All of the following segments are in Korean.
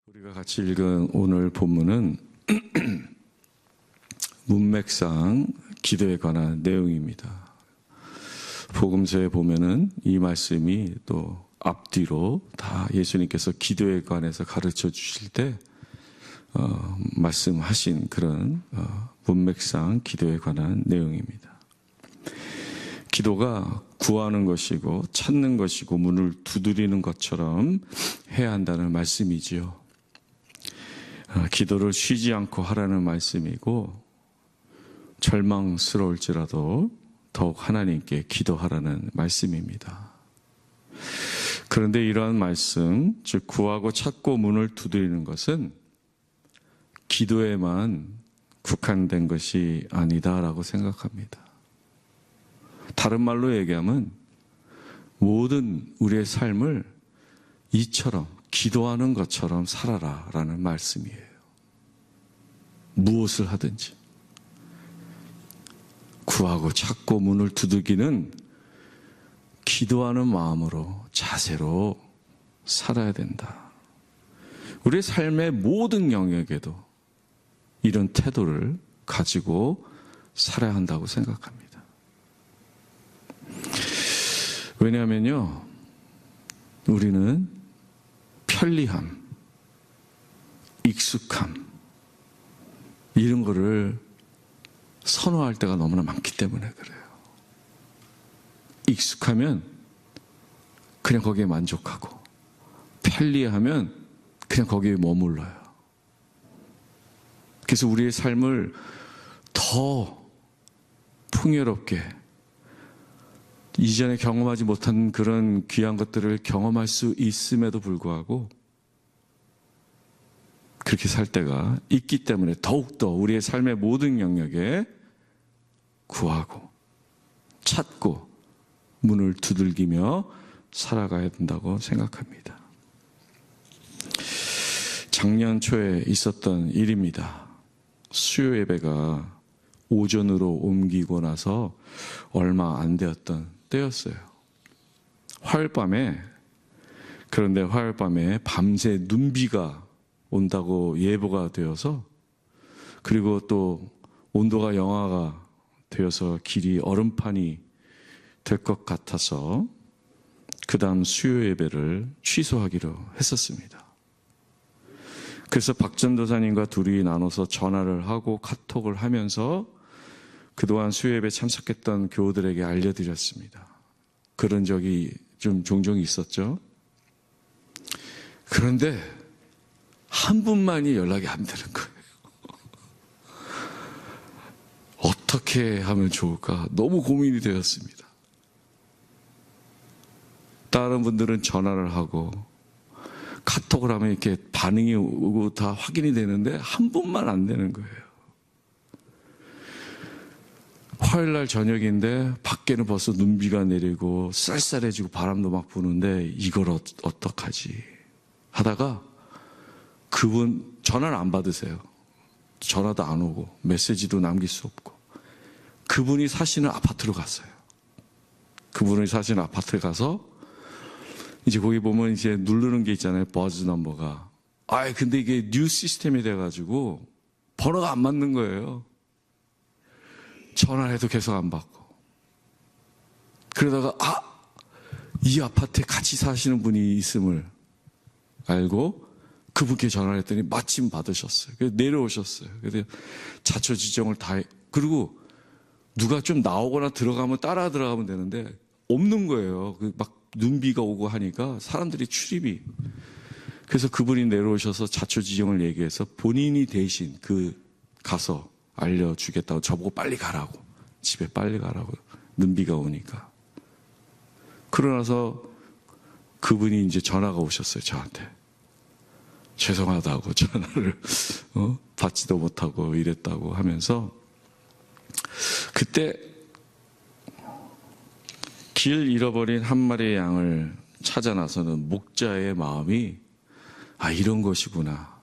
우리가 같이 읽은 오늘 본문은 문맥상 기도에 관한 내용입니다. 복음서에 보면은 이 말씀이 또 앞뒤로 다 예수님께서 기도에 관해서 가르쳐 주실 때 말씀하신 그런 문맥상 기도에 관한 내용입니다. 기도가 구하는 것이고 찾는 것이고 문을 두드리는 것처럼 해야 한다는 말씀이지요. 기도를 쉬지 않고 하라는 말씀이고 절망스러울지라도 더욱 하나님께 기도하라는 말씀입니다. 그런데 이러한 말씀, 즉 구하고 찾고 문을 두드리는 것은 기도에만 국한된 것이 아니다라고 생각합니다. 다른 말로 얘기하면 모든 우리의 삶을 이처럼 기도하는 것처럼 살아라라는 말씀이에요. 무엇을 하든지 구하고 찾고 문을 두들기는 기도하는 마음으로 자세로 살아야 된다. 우리의 삶의 모든 영역에도 이런 태도를 가지고 살아야 한다고 생각합니다. 왜냐하면요, 우리는 편리함, 익숙함 이런 거를 선호할 때가 너무나 많기 때문에 그래요. 익숙하면 그냥 거기에 만족하고 편리하면 그냥 거기에 머물러요. 그래서 우리의 삶을 더 풍요롭게 이전에 경험하지 못한 그런 귀한 것들을 경험할 수 있음에도 불구하고 그렇게 살 때가 있기 때문에 더욱더 우리의 삶의 모든 영역에 구하고 찾고 문을 두들기며 살아가야 된다고 생각합니다. 작년 초에 있었던 일입니다. 수요 예배가 오전으로 옮기고 나서 얼마 안 되었던 때였어요. 그런데 화요일 밤에 밤새 눈비가 온다고 예보가 되어서, 그리고 또 온도가 영하가 되어서 길이 얼음판이 될 것 같아서 그 다음 수요 예배를 취소하기로 했었습니다. 그래서 박 전도사님과 둘이 나눠서 전화를 하고 카톡을 하면서 그동안 수요 예배 참석했던 교우들에게 알려드렸습니다. 그런 적이 좀 종종 있었죠. 그런데 한 분만이 연락이 안 되는 거예요. 어떻게 하면 좋을까? 너무 고민이 되었습니다. 다른 분들은 전화를 하고 카톡을 하면 이렇게 반응이 오고 다 확인이 되는데 한 분만 안 되는 거예요. 화요일날 저녁인데 밖에는 벌써 눈비가 내리고 쌀쌀해지고 바람도 막 부는데 이걸 어떡하지 하다가 그분 전화를 안 받으세요. 전화도 안 오고 메시지도 남길 수 없고 그분이 사시는 아파트로 갔어요. 그분이 사시는 아파트에 가서 이제 거기 보면 이제 누르는 게 있잖아요. 버즈 넘버가. 근데 이게 뉴 시스템이 돼가지고 번호가 안 맞는 거예요. 전화를 해도 계속 안 받고. 그러다가 이 아파트에 같이 사시는 분이 있음을 알고 그분께 전화를 했더니 마침 받으셨어요. 그래서 내려오셨어요. 그래서 자초지종을 다 그리고 누가 좀 나오거나 들어가면 따라 들어가면 되는데 없는 거예요. 막 눈비가 오고 하니까 사람들이 출입이. 그래서 그분이 내려오셔서 자초지종을 얘기해서 본인이 대신 가서 알려주겠다고 저보고 빨리 가라고, 집에 빨리 가라고, 눈비가 오니까. 그러고 나서 그분이 이제 전화가 오셨어요, 저한테. 죄송하다고 전화를 받지도 못하고 이랬다고 하면서 그때 길 잃어버린 한 마리의 양을 찾아 나서는 목자의 마음이 이런 것이구나.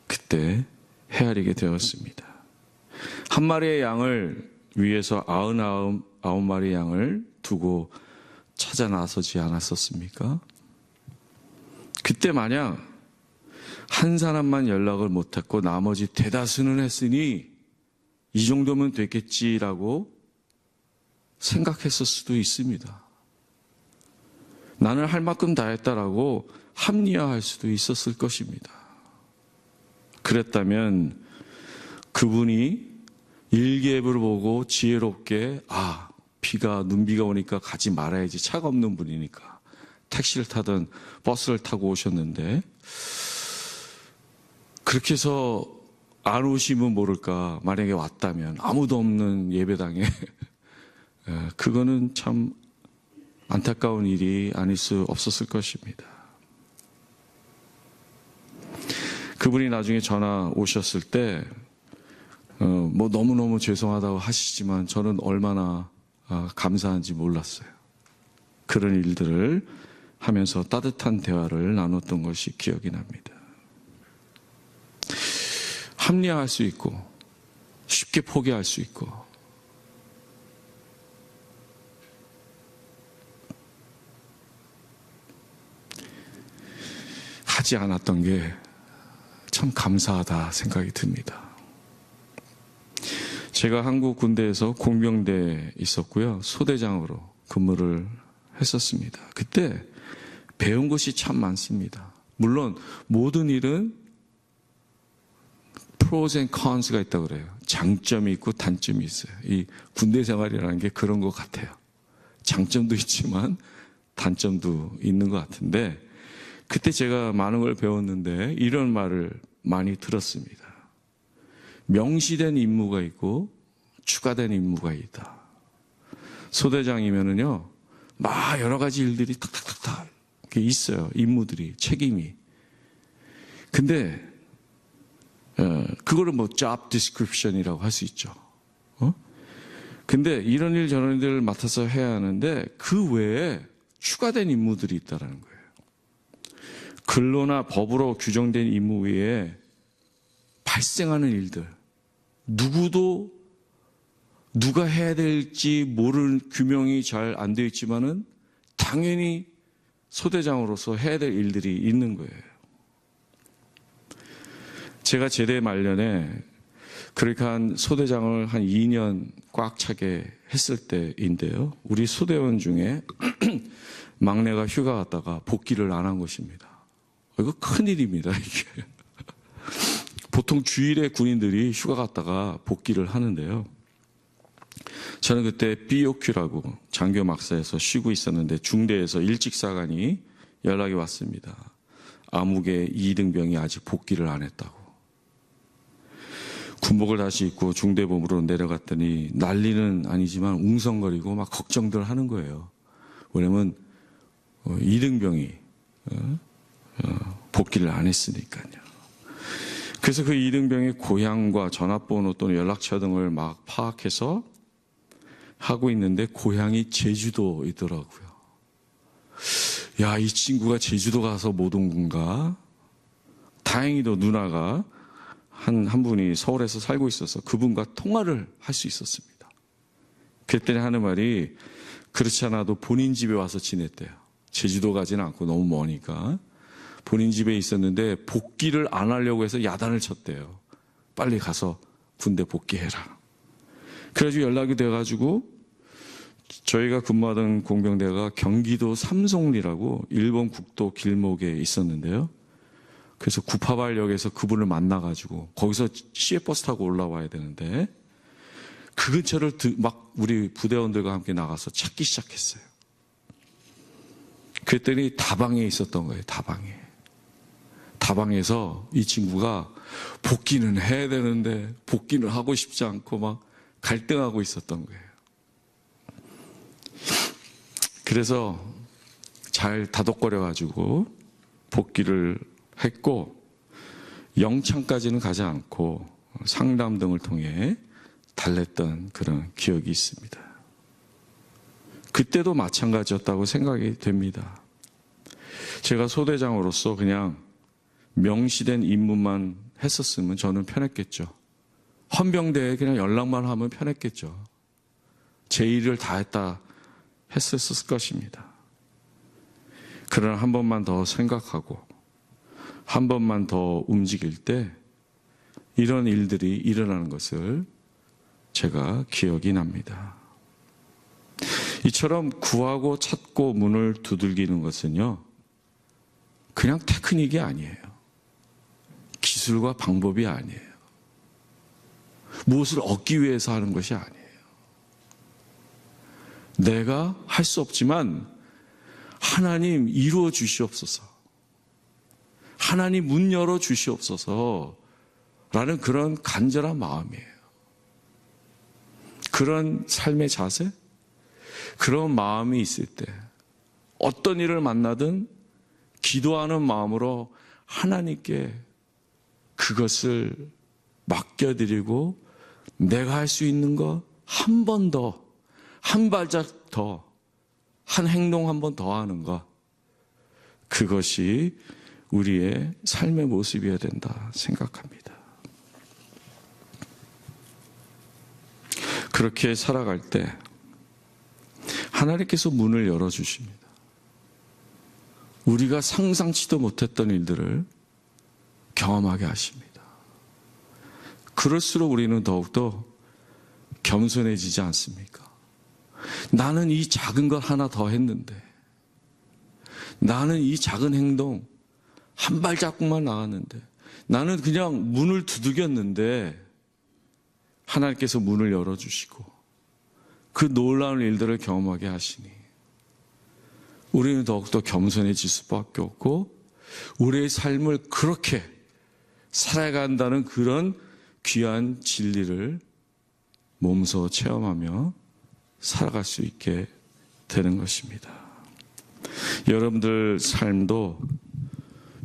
그때 헤아리게 되었습니다. 한 마리의 양을 위해서 99마리의 양을 두고 찾아 나서지 않았었습니까? 그때 만약 한 사람만 연락을 못했고 나머지 대다수는 했으니 이 정도면 됐겠지라고 생각했을 수도 있습니다. 나는 할 만큼 다 했다라고 합리화할 수도 있었을 것입니다. 그랬다면 그분이 일기예보를 보고 지혜롭게 눈비가 오니까 가지 말아야지, 차가 없는 분이니까 택시를 타든 버스를 타고 오셨는데, 그렇게 해서 안 오시면 모를까, 만약에 왔다면 아무도 없는 예배당에 그거는 참 안타까운 일이 아닐 수 없었을 것입니다. 그분이 나중에 전화 오셨을 때 너무너무 죄송하다고 하시지만 저는 얼마나 감사한지 몰랐어요. 그런 일들을 하면서 따뜻한 대화를 나눴던 것이 기억이 납니다. 합리화할 수 있고 쉽게 포기할 수 있고, 하지 않았던 게 참 감사하다 생각이 듭니다. 제가 한국 군대에서 공병대에 있었고요. 소대장으로 근무를 했었습니다. 그때 배운 것이 참 많습니다. 물론 모든 일은 pros and cons가 있다고 그래요. 장점이 있고 단점이 있어요. 이 군대 생활이라는 게 그런 것 같아요. 장점도 있지만 단점도 있는 것 같은데, 그때 제가 많은 걸 배웠는데 이런 말을 많이 들었습니다. 명시된 임무가 있고 추가된 임무가 있다. 소대장이면은요, 막 여러 가지 일들이 탁탁탁탁 있어요. 임무들이, 책임이. 근데 그거를 job description이라고 할 수 있죠. 근데 이런 일 저런 일을 맡아서 해야 하는데 그 외에 추가된 임무들이 있다는 거예요. 근로나 법으로 규정된 임무 외에 발생하는 일들, 누가 해야 될지 모르는, 규명이 잘 안 되어 있지만은 당연히 소대장으로서 해야 될 일들이 있는 거예요. 제가 제대 말년에 그렇게 한 소대장을 한 2년 꽉 차게 했을 때인데요. 우리 소대원 중에 막내가 휴가 갔다가 복귀를 안 한 것입니다. 이거 큰일입니다, 이게. 보통 주일에 군인들이 휴가 갔다가 복귀를 하는데요. 저는 그때 BOQ라고 장교 막사에서 쉬고 있었는데 중대에서 일직사관이 연락이 왔습니다. 암흑의 2등병이 아직 복귀를 안 했다고. 군복을 다시 입고 중대본부로 내려갔더니 난리는 아니지만 웅성거리고 막 걱정들 하는 거예요. 왜냐면 2등병이 복귀를 안 했으니까요. 그래서 그 2등병의 고향과 전화번호 또는 연락처 등을 막 파악해서 하고 있는데 고향이 제주도이더라고요. 야, 이 친구가 제주도 가서 못 온 건가? 다행히도 누나가 한 분이 서울에서 살고 있어서 그분과 통화를 할 수 있었습니다. 그랬더니 하는 말이, 그렇지 않아도 본인 집에 와서 지냈대요. 제주도 가지는 않고 너무 머니까. 본인 집에 있었는데 복귀를 안 하려고 해서 야단을 쳤대요. 빨리 가서 군대 복귀해라. 그래가지고 연락이 돼가지고 저희가 근무하던 공병대가 경기도 삼송리라고 일본 국도 길목에 있었는데요. 그래서 구파발역에서 그분을 만나가지고 거기서 시외버스 타고 올라와야 되는데 그 근처를 막 우리 부대원들과 함께 나가서 찾기 시작했어요. 그랬더니 다방에 있었던 거예요. 다방에서 이 친구가 복귀는 해야 되는데 복귀는 하고 싶지 않고 막 갈등하고 있었던 거예요. 그래서 잘 다독거려가지고 복귀를 했고, 영창까지는 가지 않고 상담 등을 통해 달랬던 그런 기억이 있습니다. 그때도 마찬가지였다고 생각이 됩니다. 제가 소대장으로서 그냥 명시된 임무만 했었으면 저는 편했겠죠. 헌병대에 그냥 연락만 하면 편했겠죠. 제 일을 다 했다 했었을 것입니다. 그러나 한 번만 더 생각하고 한 번만 더 움직일 때 이런 일들이 일어나는 것을 제가 기억이 납니다. 이처럼 구하고 찾고 문을 두들기는 것은요, 그냥 테크닉이 아니에요. 기술과 방법이 아니에요. 무엇을 얻기 위해서 하는 것이 아니에요. 내가 할 수 없지만 하나님 이루어 주시옵소서, 하나님 문 열어 주시옵소서 라는 그런 간절한 마음이에요. 그런 삶의 자세, 그런 마음이 있을 때 어떤 일을 만나든 기도하는 마음으로 하나님께 그것을 맡겨드리고 내가 할 수 있는 거 한 번 더, 한 발짝 더, 한 행동 한 번 더 하는 것, 그것이 우리의 삶의 모습이어야 된다 생각합니다. 그렇게 살아갈 때 하나님께서 문을 열어주십니다. 우리가 상상치도 못했던 일들을 경험하게 하십니다. 그럴수록 우리는 더욱더 겸손해지지 않습니까? 나는 이 작은 것 하나 더 했는데, 나는 이 작은 행동 한 발자국만 나갔는데, 나는 그냥 문을 두들겼는데 하나님께서 문을 열어주시고 그 놀라운 일들을 경험하게 하시니 우리는 더욱더 겸손해질 수밖에 없고, 우리의 삶을 그렇게 살아간다는 그런 귀한 진리를 몸소 체험하며 살아갈 수 있게 되는 것입니다. 여러분들 삶도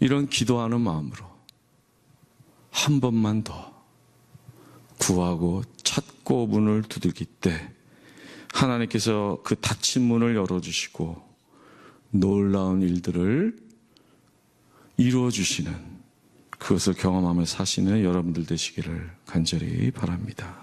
이런 기도하는 마음으로 한 번만 더 구하고 찾고 문을 두들길 때 하나님께서 그 닫힌 문을 열어주시고 놀라운 일들을 이루어주시는, 그것을 경험하며 사시는 여러분들 되시기를 간절히 바랍니다.